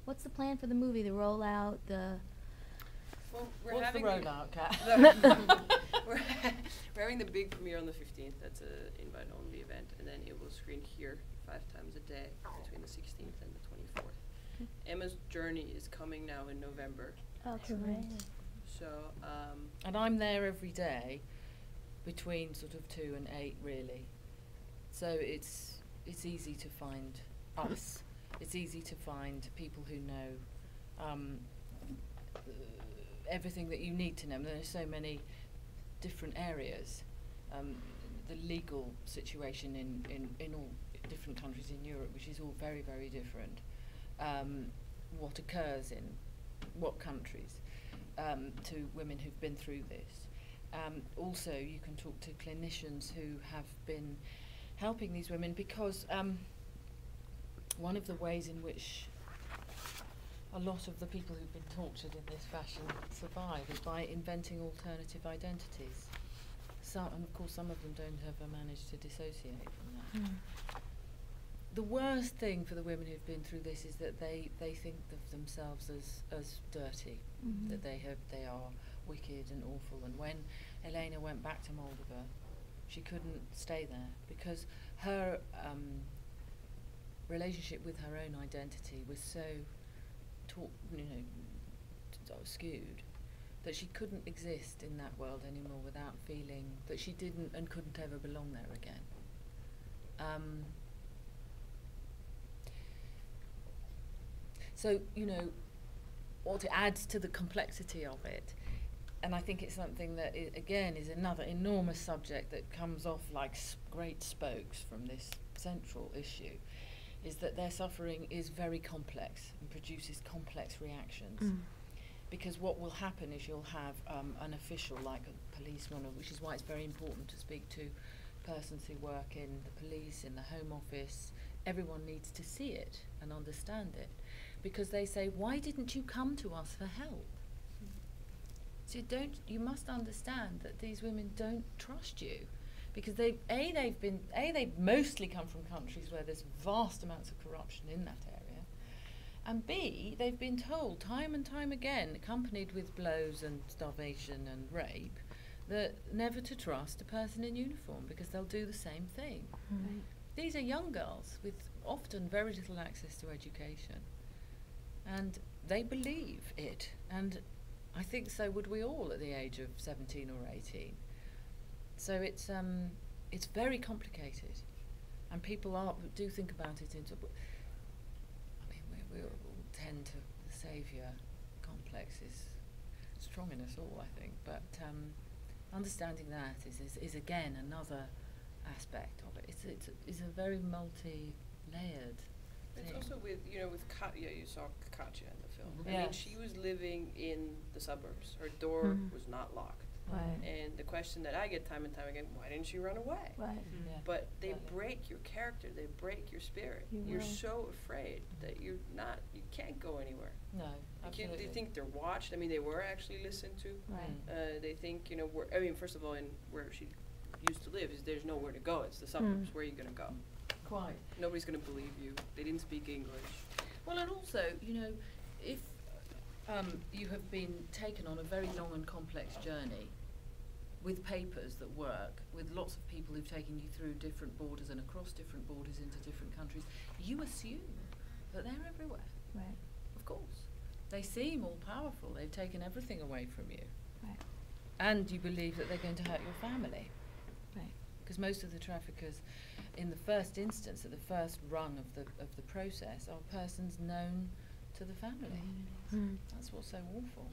What's the plan for the movie? The rollout, the... Well, we're What's the having rollout, Kat? we're we're having the big premiere on the 15th. That's a invite-only event, and then it will screen here 5 times a day between the 16th and the 24th. Emma's Journey is coming now in November, Okay. so And I'm there every day between sort of 2 and 8 really. So it's easy to find us. It's easy to find people who know everything that you need to know. There are so many different areas. The legal situation in all different countries in Europe, which is all very, very different. What occurs in what countries to women who've been through this. Also, you can talk to clinicians who have been helping these women, because one of the ways in which a lot of the people who've been tortured in this fashion survive is by inventing alternative identities. And of course some of them don't ever manage to dissociate from that. The worst thing for the women who've been through this is that they think of themselves as dirty, that they are wicked and awful. And when Elena went back to Moldova, she couldn't stay there because her relationship with her own identity was so skewed that she couldn't exist in that world anymore without feeling that she didn't and couldn't ever belong there again. So, what adds to the complexity of it, and I think it's something that, again, is another enormous subject that comes off like great spokes from this central issue, is that their suffering is very complex and produces complex reactions. Because what will happen is you'll have an official, like a policeman, which is why it's very important to speak to persons who work in the police, in the Home Office. Everyone needs to see it and understand it. Because they say, why didn't you come to us for help? So you must understand that these women don't trust you. Because they've mostly come from countries where there's vast amounts of corruption in that area. And B, they've been told time and time again, accompanied with blows and starvation and rape, that never to trust a person in uniform because they'll do the same thing. Right. These are young girls with often very little access to education. And they believe it. And I think so would we all at the age of 17 or 18. So it's very complicated, and people do think about it into. I mean, we all tend to the saviour complex is strong in us all, I think. But understanding that is again another aspect of it. It's a very multi-layered it's thing. also with Katya. You saw Katya in the film. I mean, Yes. she was living in the suburbs. Her door was not locked. Right. And the question that I get time and time again, why didn't she run away? Right. Yeah. But they Yeah. break your character, they break your spirit. You're will. so afraid that you can't go anywhere. No, Like absolutely. they think they're watched. I mean, they were actually listened to. Right. They think, first of all, in where she used to live, there's nowhere to go. It's the suburbs. Where are you going to go? Quite. Nobody's going to believe you. They didn't speak English. Well, and also, if you have been taken on a very long and complex journey with papers that work, with lots of people who've taken you through different borders and across different borders into different countries, you assume that they're everywhere. Right. Of course. They seem all powerful. They've taken everything away from you. Right. And you believe that they're going to hurt your family. Right. Because most of the traffickers, in the first instance, at the first rung of the process, are persons known to the family. That's what's so awful.